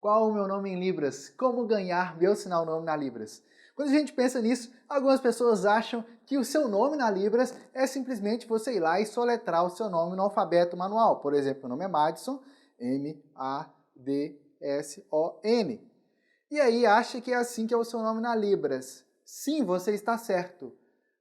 Qual o meu nome em Libras? Como ganhar meu sinal nome na Libras? Quando a gente pensa nisso, algumas pessoas acham que o seu nome na Libras é simplesmente você ir lá e soletrar o seu nome no alfabeto manual. Por exemplo, meu nome é Madison, M-A-D-S-O-N. E aí acha que é assim que é o seu nome na Libras. Sim, você está certo,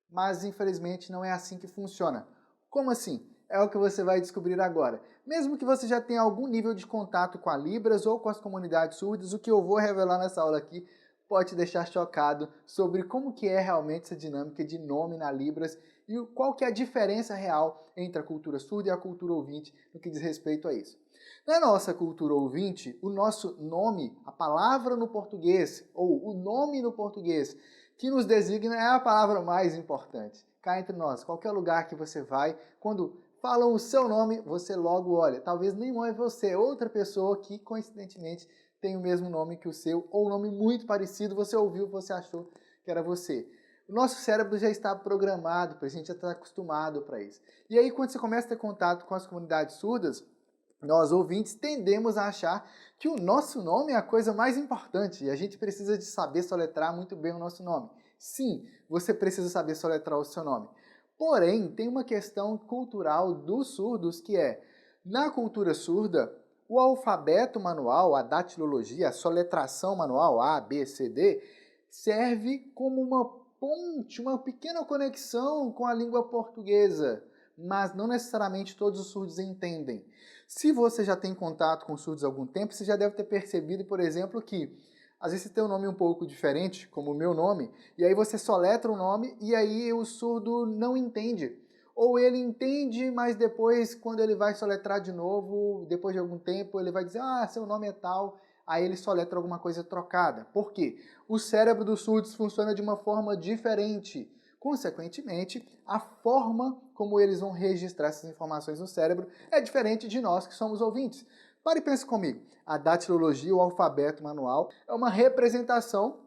mas infelizmente não é assim que funciona. Como assim? É o que você vai descobrir agora. Mesmo que você já tenha algum nível de contato com a Libras ou com as comunidades surdas, o que eu vou revelar nessa aula aqui pode te deixar chocado sobre como que é realmente essa dinâmica de nome na Libras e qual que é a diferença real entre a cultura surda e a cultura ouvinte no que diz respeito a isso. Na nossa cultura ouvinte, o nosso nome, a palavra no português, ou o nome no português, que nos designa é a palavra mais importante. Cá entre nós, qualquer lugar que você vai, quando falam o seu nome, você logo olha. Talvez nem é você, outra pessoa que coincidentemente tem o mesmo nome que o seu, ou um nome muito parecido, você ouviu, você achou que era você. O nosso cérebro já está programado para isso, a gente já está acostumado para isso. E aí, quando você começa a ter contato com as comunidades surdas, nós ouvintes tendemos a achar que o nosso nome é a coisa mais importante e a gente precisa de saber soletrar muito bem o nosso nome. Sim, você precisa saber soletrar o seu nome. Porém, tem uma questão cultural dos surdos que é, na cultura surda, o alfabeto manual, a datilologia, a soletração manual, A, B, C, D, serve como uma ponte, uma pequena conexão com a língua portuguesa, mas não necessariamente todos os surdos entendem. Se você já tem contato com surdos há algum tempo, você já deve ter percebido, por exemplo, que às vezes você tem um nome um pouco diferente, como o meu nome, e aí você soletra o nome e aí o surdo não entende. Ou ele entende, mas depois, quando ele vai soletrar de novo, depois de algum tempo, ele vai dizer, ah, seu nome é tal, aí ele soletra alguma coisa trocada. Por quê? O cérebro dos surdos funciona de uma forma diferente. Consequentemente, a forma como eles vão registrar essas informações no cérebro é diferente de nós que somos ouvintes. Pare e pense comigo. A datilologia, o alfabeto manual, é uma representação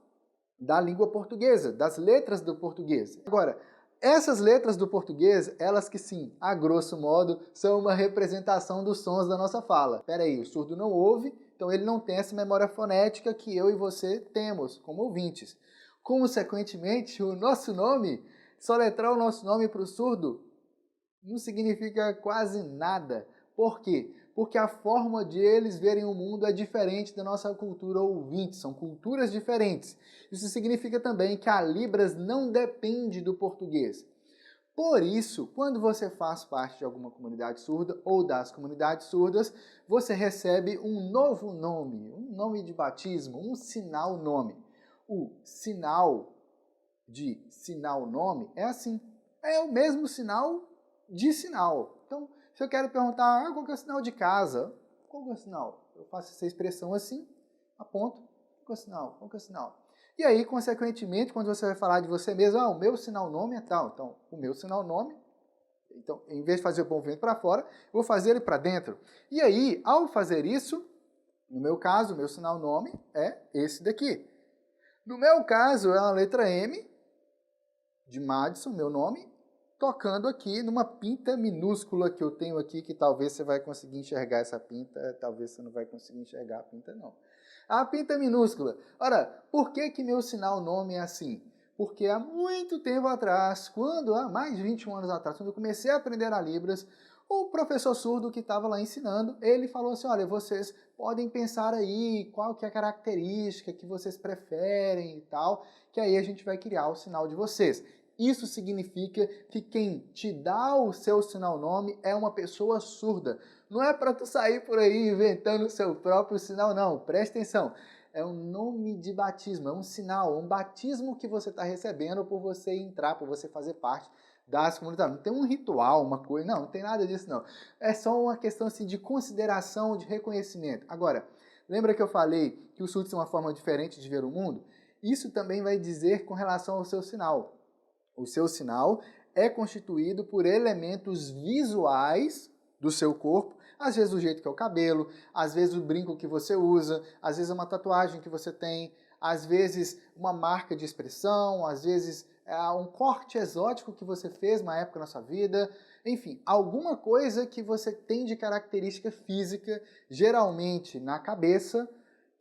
da língua portuguesa, das letras do português. Agora, essas letras do português, elas que sim, a grosso modo, são uma representação dos sons da nossa fala. Espera aí, o surdo não ouve, então ele não tem essa memória fonética que eu e você temos como ouvintes. Consequentemente, o nosso nome, soletrar o nosso nome para o surdo, não significa quase nada. Por quê? Porque a forma de eles verem o mundo é diferente da nossa cultura ouvinte, são culturas diferentes. Isso significa também que a Libras não depende do português. Por isso, quando você faz parte de alguma comunidade surda ou das comunidades surdas, você recebe um novo nome, um nome de batismo, um sinal-nome. O sinal de sinal-nome é assim, é o mesmo sinal de sinal. Então, se eu quero perguntar, qual que é o sinal de casa? Qual que é o sinal? Eu faço essa expressão assim, aponto, qual que é o sinal? Qual que é o sinal? E aí, consequentemente, quando você vai falar de você mesmo, o meu sinal-nome é tal. Então, o meu sinal-nome, então, em vez de fazer o movimento para fora, eu vou fazer ele para dentro. E aí, ao fazer isso, no meu caso, o meu sinal-nome é esse daqui. No meu caso, é a letra M, de Madison, meu nome, tocando aqui numa pinta minúscula que eu tenho aqui, que talvez você vai conseguir enxergar essa pinta, talvez você não vai conseguir enxergar a pinta não. A pinta minúscula. Ora, por que que meu sinal nome é assim? Porque há muito tempo atrás, há mais de 21 anos atrás, quando eu comecei a aprender a Libras, o professor surdo que estava lá ensinando, ele falou assim, olha, vocês podem pensar aí qual que é a característica que vocês preferem e tal, que aí a gente vai criar o sinal de vocês. Isso significa que quem te dá o seu sinal-nome é uma pessoa surda. Não é para tu sair por aí inventando o seu próprio sinal, não. Presta atenção. É um nome de batismo, é um sinal, um batismo que você está recebendo por você entrar, por você fazer parte das comunidades. Não tem um ritual, uma coisa, não tem nada disso, não. É só uma questão assim, de consideração, de reconhecimento. Agora, lembra que eu falei que o surdo tem uma forma diferente de ver o mundo? Isso também vai dizer com relação ao seu sinal. O seu sinal é constituído por elementos visuais do seu corpo, às vezes o jeito que é o cabelo, às vezes o brinco que você usa, às vezes uma tatuagem que você tem, às vezes uma marca de expressão, às vezes um corte exótico que você fez uma época na sua vida, enfim, alguma coisa que você tem de característica física, geralmente na cabeça,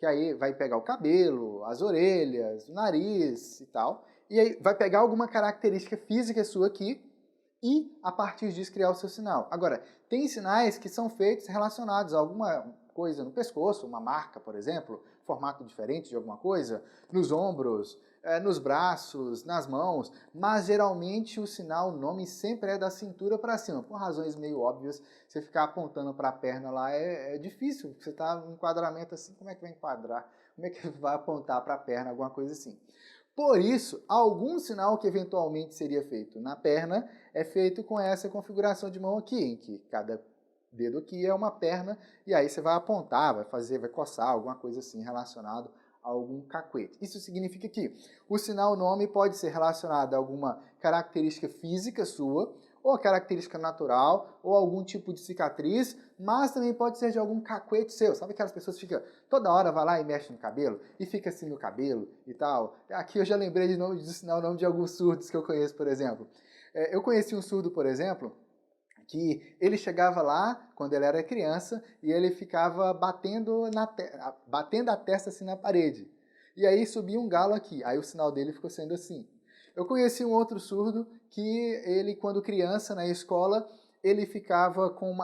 que aí vai pegar o cabelo, as orelhas, o nariz e tal, e aí vai pegar alguma característica física sua aqui e, a partir disso, criar o seu sinal. Agora, tem sinais que são feitos relacionados a alguma coisa no pescoço, uma marca, por exemplo, formato diferente de alguma coisa, nos ombros, nos braços, nas mãos, mas geralmente o sinal, o nome sempre é da cintura para cima, por razões meio óbvias. Você ficar apontando para a perna lá é difícil, você está no enquadramento assim, como é que vai enquadrar? Como é que vai apontar para a perna, alguma coisa assim? Por isso, algum sinal que eventualmente seria feito na perna é feito com essa configuração de mão aqui, em que cada dedo aqui é uma perna, e aí você vai apontar, vai fazer, vai coçar, alguma coisa assim relacionado a algum cacuete. Isso significa que o sinal nome pode ser relacionado a alguma característica física sua, ou característica natural, ou algum tipo de cicatriz, mas também pode ser de algum cacuete seu. Sabe aquelas pessoas que ficam toda hora vai lá e mexe no cabelo, e fica assim no cabelo e tal? Aqui eu já lembrei de ensinar o nome de alguns surdos que eu conheço, por exemplo. Eu conheci um surdo, por exemplo, que ele chegava lá quando ele era criança e ele ficava batendo a testa assim na parede. E aí subia um galo aqui, aí o sinal dele ficou sendo assim. Eu conheci um outro surdo que ele, quando criança, na escola, ele ficava com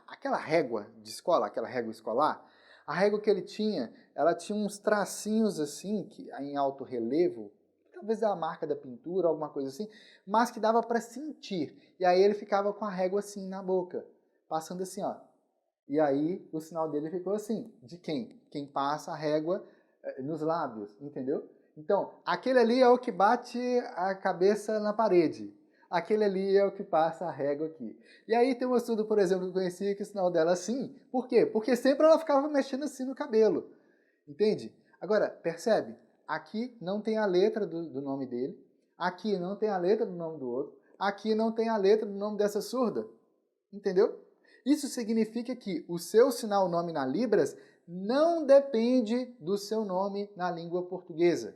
aquela régua de escola, aquela régua escolar. A régua que ele tinha, ela tinha uns tracinhos assim, que, em alto relevo, talvez a marca da pintura, alguma coisa assim, mas que dava para sentir. E aí ele ficava com a régua assim na boca, passando assim, ó. E aí o sinal dele ficou assim, de quem? Quem passa a régua nos lábios, entendeu? Então, aquele ali é o que bate a cabeça na parede. Aquele ali é o que passa a régua aqui. E aí tem um estudo, por exemplo, que eu conhecia, que o sinal dela é assim. Por quê? Porque sempre ela ficava mexendo assim no cabelo. Entende? Agora, percebe? Aqui não tem a letra do nome dele. Aqui não tem a letra do nome do outro. Aqui não tem a letra do nome dessa surda. Entendeu? Isso significa que o seu sinal nome na Libras não depende do seu nome na língua portuguesa.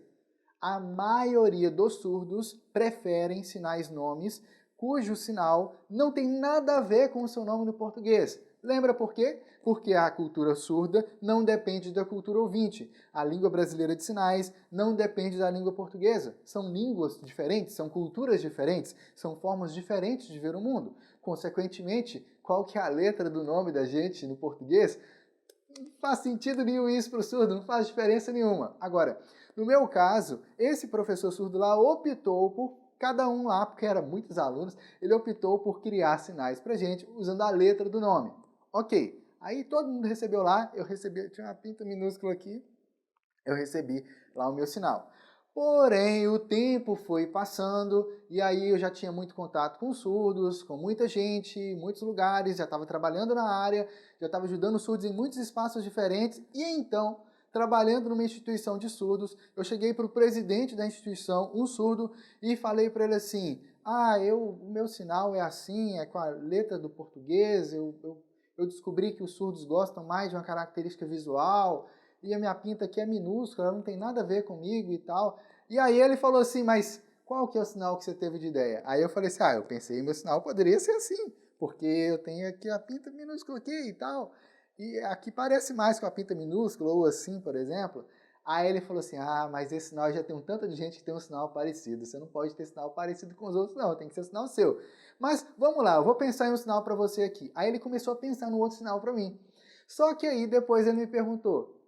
A maioria dos surdos preferem sinais nomes cujo sinal não tem nada a ver com o seu nome no português. Lembra por quê? Porque a cultura surda não depende da cultura ouvinte. A língua brasileira de sinais não depende da língua portuguesa. São línguas diferentes, são culturas diferentes, são formas diferentes de ver o mundo. Consequentemente, qual que é a letra do nome da gente no português? Não faz sentido nenhum isso para o surdo, não faz diferença nenhuma. Agora, no meu caso, esse professor surdo lá optou por, cada um lá, porque eram muitos alunos, ele optou por criar sinais para gente usando a letra do nome. Ok, aí todo mundo recebeu lá, eu recebi, tinha uma pinta minúscula aqui, eu recebi lá o meu sinal. Porém, o tempo foi passando e aí eu já tinha muito contato com surdos, com muita gente, em muitos lugares, já estava trabalhando na área, já estava ajudando surdos em muitos espaços diferentes e então, trabalhando numa instituição de surdos, eu cheguei para o presidente da instituição, um surdo, e falei para ele assim, o meu sinal é assim, é com a letra do português, eu descobri que os surdos gostam mais de uma característica visual, e a minha pinta aqui é minúscula, ela não tem nada a ver comigo e tal. E aí ele falou assim, mas qual que é o sinal que você teve de ideia? Aí eu falei assim, eu pensei, meu sinal poderia ser assim, porque eu tenho aqui a pinta minúscula aqui e tal, e aqui parece mais com a pinta minúscula, ou assim, por exemplo. Aí ele falou assim, mas esse sinal já tem um tanto de gente que tem um sinal parecido, você não pode ter sinal parecido com os outros não, tem que ser sinal seu. Mas vamos lá, eu vou pensar em um sinal para você aqui. Aí ele começou a pensar no outro sinal para mim. Só que aí depois ele me perguntou,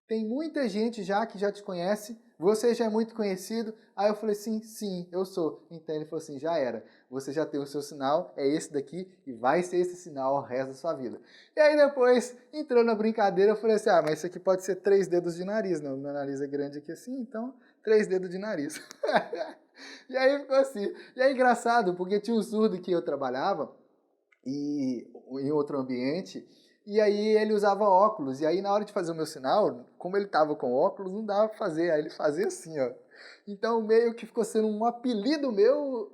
tem muita gente já que já te conhece, você já é muito conhecido. Aí eu falei, sim, eu sou. Então ele falou assim, já era. Você já tem o seu sinal, é esse daqui, e vai ser esse sinal ao resto da sua vida. E aí depois, entrou na brincadeira, eu falei assim, mas isso aqui pode ser 3 dedos de nariz. Não, meu nariz é grande aqui assim, então 3 dedos de nariz. E aí ficou assim. E é engraçado, porque tinha um surdo que eu trabalhava, e em outro ambiente, e aí ele usava óculos, e aí na hora de fazer o meu sinal, como ele estava com óculos, não dava para fazer, aí ele fazia assim, ó. Então meio que ficou sendo um apelido meu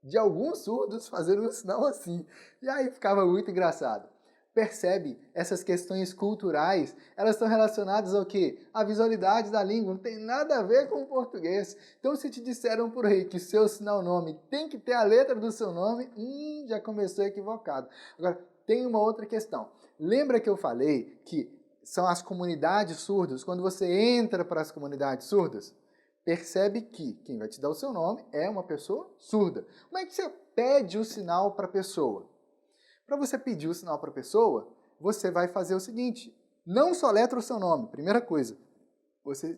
de alguns surdos fazendo um sinal assim. E aí ficava muito engraçado. Percebe? Essas questões culturais, elas estão relacionadas ao quê? A visualidade da língua, não tem nada a ver com o português. Então se te disseram por aí que seu sinal nome tem que ter a letra do seu nome, já começou equivocado. Agora, tem uma outra questão. Lembra que eu falei que são as comunidades surdas, quando você entra para as comunidades surdas, percebe que quem vai te dar o seu nome é uma pessoa surda. Como é que você pede o sinal para a pessoa? Para você pedir o sinal para a pessoa, você vai fazer o seguinte, não soletra o seu nome, primeira coisa. Você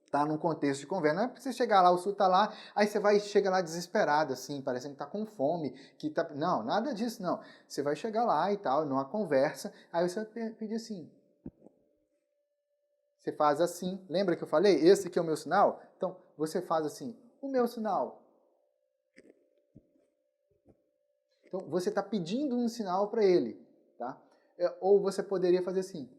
está num contexto de conversa, não é para você chegar lá, o surdo está lá, aí você chega lá desesperado, assim, parecendo que está com fome, que tá... Não, nada disso, não. Você vai chegar lá e tal, numa conversa, aí você vai pedir assim. Você faz assim, lembra que eu falei? Esse aqui é o meu sinal? Então, você faz assim, o meu sinal. Então, você está pedindo um sinal para ele, tá? Ou você poderia fazer assim.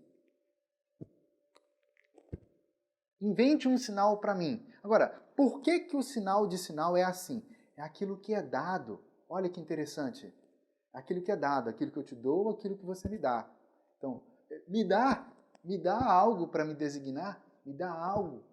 Invente um sinal para mim. Agora, por que que o sinal de sinal é assim? É aquilo que é dado. Olha que interessante. Aquilo que é dado, aquilo que eu te dou, aquilo que você me dá. Então, me dá algo para me designar, me dá algo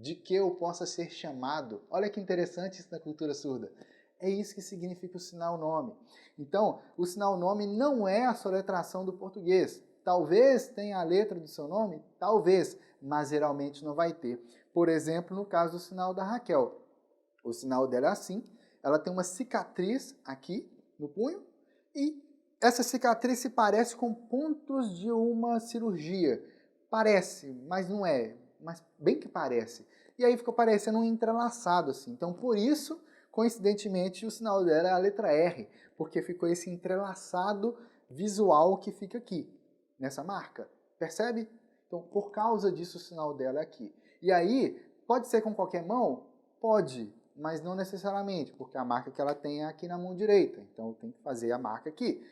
de que eu possa ser chamado. Olha que interessante isso na cultura surda. É isso que significa o sinal nome. Então, o sinal nome não é a soletração do português. Talvez tenha a letra do seu nome, talvez, mas geralmente não vai ter. Por exemplo, no caso do sinal da Raquel. O sinal dela é assim, ela tem uma cicatriz aqui no punho e essa cicatriz se parece com pontos de uma cirurgia. Parece, mas não é, mas bem que parece. E aí ficou parecendo um entrelaçado assim. Então, por isso, coincidentemente, o sinal dela é a letra R, porque ficou esse entrelaçado visual que fica aqui, nessa marca. Percebe? Então, por causa disso, o sinal dela é aqui. E aí, pode ser com qualquer mão? Pode, mas não necessariamente, porque a marca que ela tem é aqui na mão direita. Então, tem que fazer a marca aqui.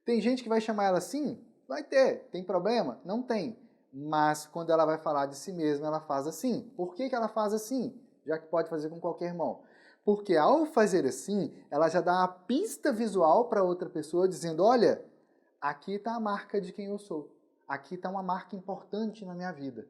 Tem gente que vai chamar ela assim? Vai ter. Tem problema? Não tem. Mas, quando ela vai falar de si mesma, ela faz assim. Por que que ela faz assim? Já que pode fazer com qualquer mão. Porque, ao fazer assim, ela já dá uma pista visual para outra pessoa, dizendo, olha, aqui está a marca de quem eu sou. Aqui está uma marca importante na minha vida.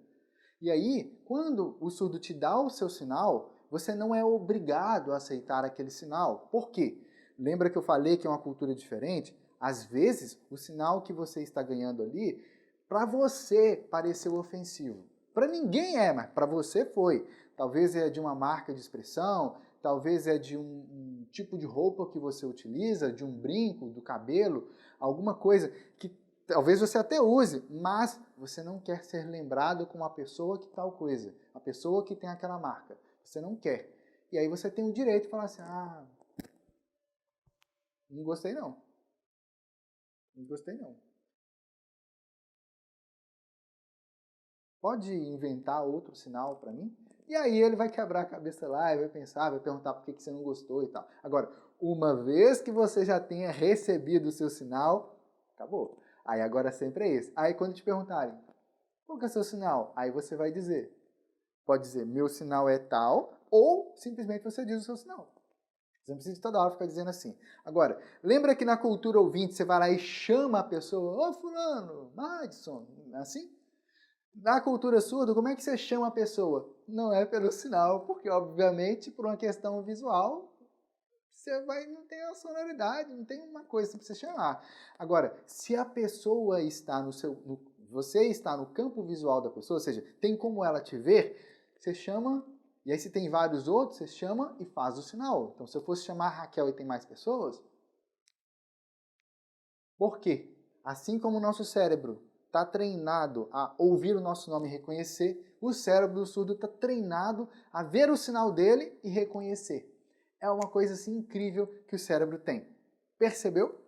E aí, quando o surdo te dá o seu sinal, você não é obrigado a aceitar aquele sinal. Por quê? Lembra que eu falei que é uma cultura diferente? Às vezes, o sinal que você está ganhando ali, para você pareceu ofensivo. Para ninguém é, mas para você foi. Talvez é de uma marca de expressão, talvez é de um tipo de roupa que você utiliza, de um brinco, do cabelo, alguma coisa que talvez você até use, mas você não quer ser lembrado como a pessoa que tal coisa, a pessoa que tem aquela marca. Você não quer. E aí você tem o direito de falar assim, ah, não gostei não. Não gostei não. Pode inventar outro sinal para mim? E aí ele vai quebrar a cabeça lá, e vai pensar, vai perguntar por que você não gostou e tal. Agora, uma vez que você já tenha recebido o seu sinal, acabou. Aí agora sempre é esse. Aí quando te perguntarem, qual que é o seu sinal? Aí você vai dizer. Pode dizer, meu sinal é tal, ou simplesmente você diz o seu sinal. Você não precisa de toda hora ficar dizendo assim. Agora, lembra que na cultura ouvinte você vai lá e chama a pessoa, ô fulano, Madison, assim? Na cultura surda, como é que você chama a pessoa? Não é pelo sinal, porque obviamente por uma questão visual, não tem a sonoridade, não tem uma coisa para você chamar. Agora, se a pessoa está você está no campo visual da pessoa, ou seja, tem como ela te ver, você chama, e aí se tem vários outros, você chama e faz o sinal. Então, se eu fosse chamar a Raquel e tem mais pessoas, por quê? Assim como o nosso cérebro está treinado a ouvir o nosso nome e reconhecer, o cérebro do surdo está treinado a ver o sinal dele e reconhecer. É uma coisa assim incrível que o cérebro tem. Percebeu?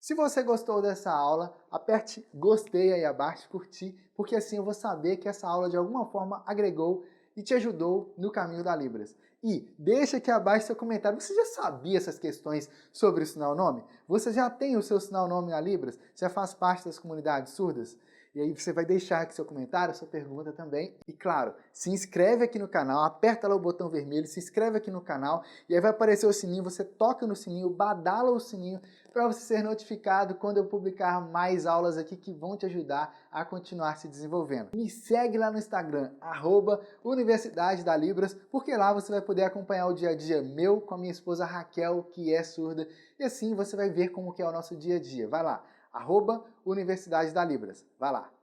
Se você gostou dessa aula, aperte gostei aí abaixo, curtir, porque assim eu vou saber que essa aula de alguma forma agregou e te ajudou no caminho da Libras. E deixa aqui abaixo seu comentário. Você já sabia essas questões sobre o sinal nome? Você já tem o seu sinal nome na Libras? Já faz parte das comunidades surdas? E aí você vai deixar aqui seu comentário, sua pergunta também. E claro, se inscreve aqui no canal, aperta lá o botão vermelho, se inscreve aqui no canal e aí vai aparecer o sininho, você toca no sininho, badala o sininho para você ser notificado quando eu publicar mais aulas aqui que vão te ajudar a continuar se desenvolvendo. Me segue lá no Instagram, @Universidade da Libras, porque lá você vai poder acompanhar o dia a dia meu com a minha esposa Raquel, que é surda, e assim você vai ver como que é o nosso dia a dia. Vai lá, @Universidade da Libras. Vai lá.